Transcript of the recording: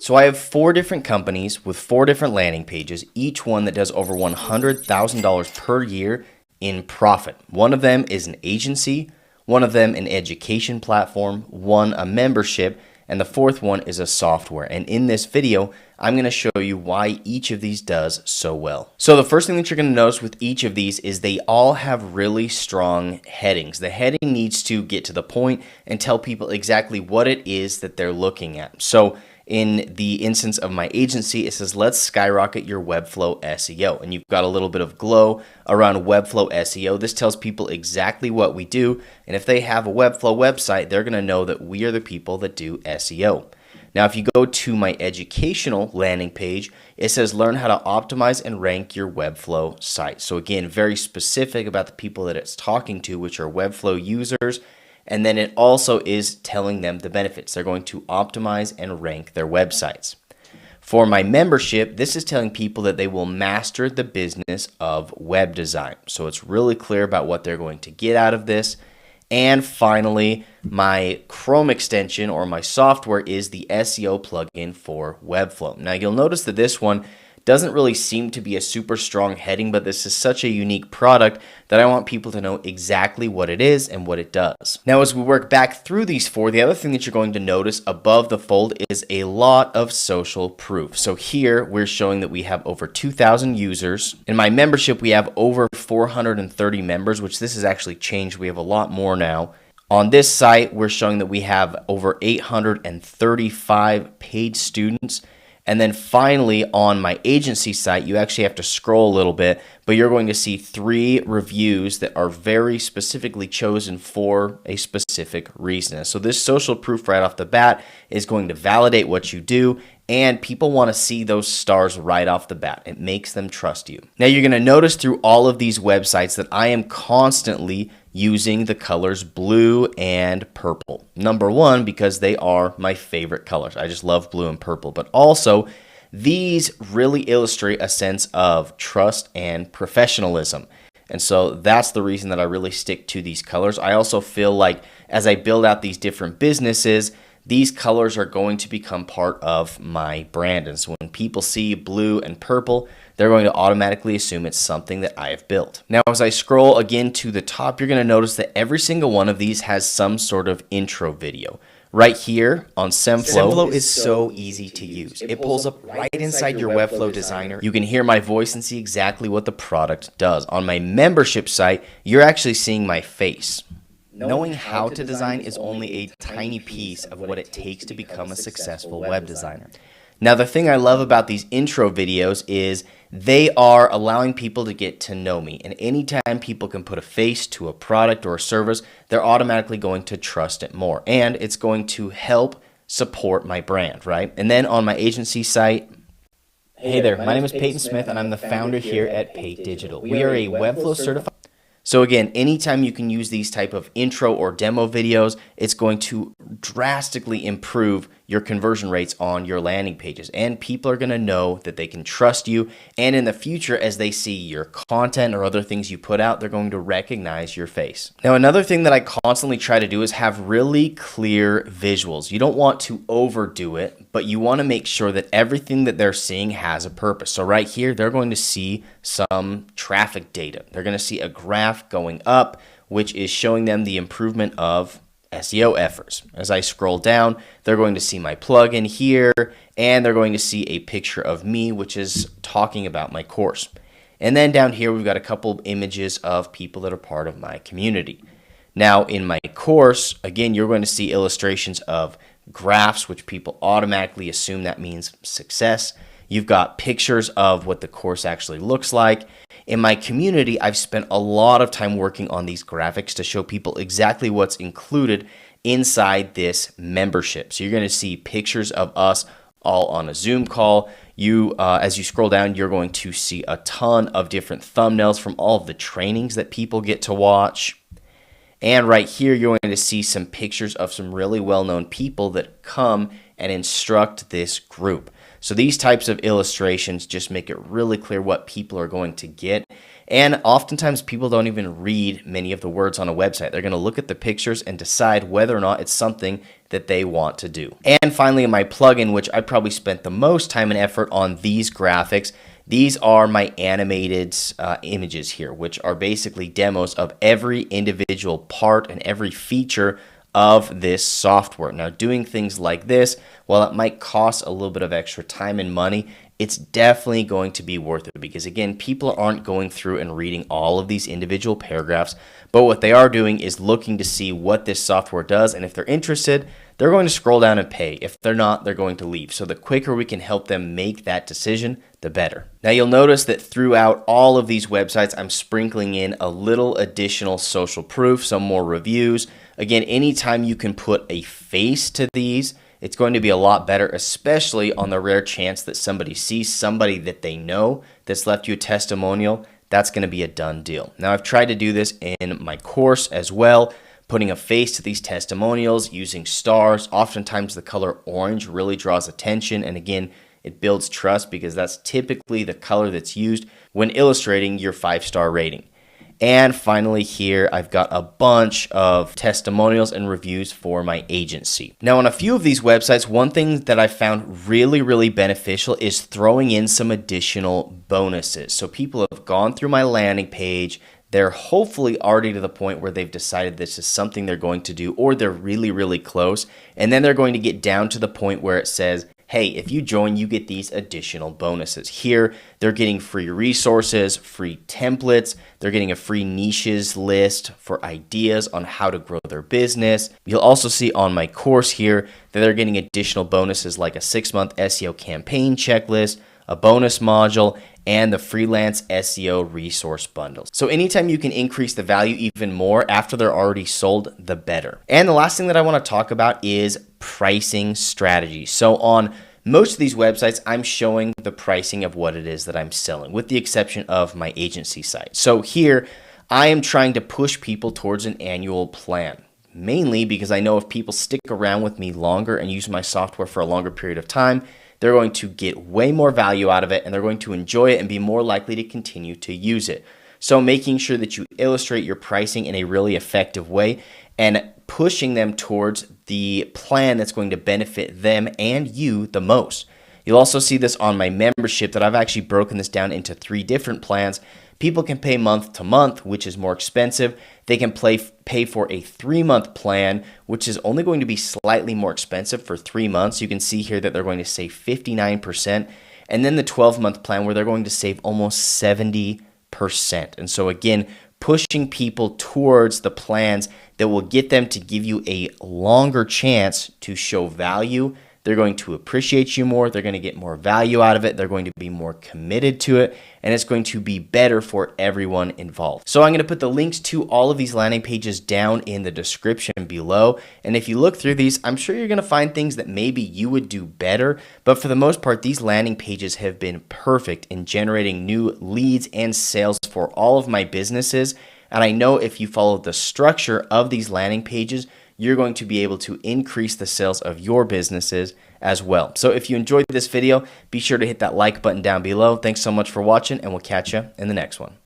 So I have 4 different companies with 4 different landing pages, each one that does over $100,000 per year in profit. One of them is an agency, one of them an education platform, one a membership, and the 4th one is a software. And in this video, I'm going to show you why each of these does so well. So the first thing that you're going to notice with each of these is they all have really strong headings. The heading needs to get to the point and tell people exactly what it is that they're looking at. So in the instance of my agency, it says, let's skyrocket your Webflow SEO. And you've got a little bit of glow around Webflow SEO. This tells people exactly what we do. And if they have a Webflow website, they're going to know that we are the people that do SEO. Now, if you go to my educational landing page, it says learn how to optimize and rank your Webflow site. So again, very specific about the people that it's talking to, which are Webflow users. And then it also is telling them the benefits. They're going to optimize and rank their websites. For my membership, this is telling people that they will master the business of web design. So it's really clear about what they're going to get out of this. And finally, my Chrome extension or my software is the SEO plugin for Webflow. Now you'll notice that this one doesn't really seem to be a super strong heading, but this is such a unique product that I want people to know exactly what it is and what it does. Now, as we work back through these 4, the other thing that you're going to notice above the fold is a lot of social proof. So here we're showing that we have over 2,000 users. In my membership, we have over 430 members, which this has actually changed. We have a lot more now. On this site, we're showing that we have over 835 paid students. And then finally, on my agency site, you actually have to scroll a little bit, but you're going to see 3 reviews that are very specifically chosen for a specific reason. So this social proof right off the bat is going to validate what you do, and people want to see those stars right off the bat. It makes them trust you. Now, you're going to notice through all of these websites that I am constantly using the colors blue and purple. Number 1, because they are my favorite colors. I just love blue and purple. But also, these really illustrate a sense of trust and professionalism. And so that's the reason that I really stick to these colors. I also feel like as I build out these different businesses, these colors are going to become part of my brand. And so when people see blue and purple, they're going to automatically assume it's something that I have built. Now, as I scroll again to the top, you're going to notice that every single one of these has some sort of intro video. Right here on SEMflow is so easy to use. It pulls up right inside your Webflow designer. You can hear my voice and see exactly what the product does. On my membership site, you're actually seeing my face. Knowing how to design is only a tiny piece of what it takes to become a successful web designer. Now, the thing I love about these intro videos is they are allowing people to get to know me. And anytime people can put a face to a product or a service, they're automatically going to trust it more. And it's going to help support my brand, right? And then on my agency site, hey there, my name is Peyton Smith, and I'm the founder here at Pate Digital. We are a Webflow certified. So again, anytime you can use these type of intro or demo videos, it's going to drastically improve your conversion rates on your landing pages. And people are going to know that they can trust you. And in the future, as they see your content or other things you put out, they're going to recognize your face. Now, another thing that I constantly try to do is have really clear visuals. You don't want to overdo it, but you want to make sure that everything that they're seeing has a purpose. So right here, they're going to see some traffic data. They're going to see a graph going up, which is showing them the improvement of SEO efforts. As I scroll down, they're going to see my plugin here, and they're going to see a picture of me, which is talking about my course. And then down here, we've got a couple of images of people that are part of my community. Now, in my course, again, you're going to see illustrations of graphs, which people automatically assume that means success. You've got pictures of what the course actually looks like. In my community, I've spent a lot of time working on these graphics to show people exactly what's included inside this membership. So you're going to see pictures of us all on a Zoom call. As you scroll down, you're going to see a ton of different thumbnails from all of the trainings that people get to watch. And right here, you're going to see some pictures of some really well-known people that come and instruct this group. So these types of illustrations just make it really clear what people are going to get. And oftentimes people don't even read many of the words on a website. They're going to look at the pictures and decide whether or not it's something that they want to do. And finally, my plugin, which I probably spent the most time and effort on these graphics. These are my animated images here, which are basically demos of every individual part and every feature of this software. Now, doing things like this, while it might cost a little bit of extra time and money, it's definitely going to be worth it because, again, people aren't going through and reading all of these individual paragraphs, but what they are doing is looking to see what this software does, and if they're interested, they're going to scroll down and pay. If they're not, they're going to leave. So the quicker we can help them make that decision, the better. Now, you'll notice that throughout all of these websites, I'm sprinkling in a little additional social proof, some more reviews. Again, anytime you can put a face to these, it's going to be a lot better, especially on the rare chance that somebody sees somebody that they know that's left you a testimonial. That's going to be a done deal. Now, I've tried to do this in my course as well, putting a face to these testimonials, using stars. Oftentimes, the color orange really draws attention, and again, it builds trust because that's typically the color that's used when illustrating your 5-star rating. And finally here, I've got a bunch of testimonials and reviews for my agency. Now, on a few of these websites, one thing that I found really beneficial is throwing in some additional bonuses. So people have gone through my landing page, they're hopefully already to the point where they've decided this is something they're going to do, or they're really close, and then they're going to get down to the point where it says, hey, if you join, you get these additional bonuses. Here, they're getting free resources, free templates, they're getting a free niches list for ideas on how to grow their business. You'll also see on my course here that they're getting additional bonuses like a 6-month SEO campaign checklist, a bonus module, and the freelance SEO resource bundles. So anytime you can increase the value even more after they're already sold, the better. And the last thing that I want to talk about is pricing strategy. So on most of these websites, I'm showing the pricing of what it is that I'm selling, with the exception of my agency site. So here, I am trying to push people towards an annual plan, mainly because I know if people stick around with me longer and use my software for a longer period of time, they're going to get way more value out of it, and they're going to enjoy it and be more likely to continue to use it. So making sure that you illustrate your pricing in a really effective way and pushing them towards the plan that's going to benefit them and you the most. You'll also see this on my membership that I've actually broken this down into 3 different plans. People can pay month to month, which is more expensive. They can pay for a 3-month plan, which is only going to be slightly more expensive for 3 months. You can see here that they're going to save 59%. And then the 12-month plan where they're going to save almost 70%. And so again, pushing people towards the plans that will get them to give you a longer chance to show value. They're going to appreciate you more. They're going to get more value out of it. They're going to be more committed to it, and it's going to be better for everyone involved. So I'm going to put the links to all of these landing pages down in the description below. And if you look through these, I'm sure you're going to find things that maybe you would do better. But for the most part, these landing pages have been perfect in generating new leads and sales for all of my businesses. And I know if you follow the structure of these landing pages, you're going to be able to increase the sales of your businesses as well. So if you enjoyed this video, be sure to hit that like button down below. Thanks so much for watching, and we'll catch you in the next one.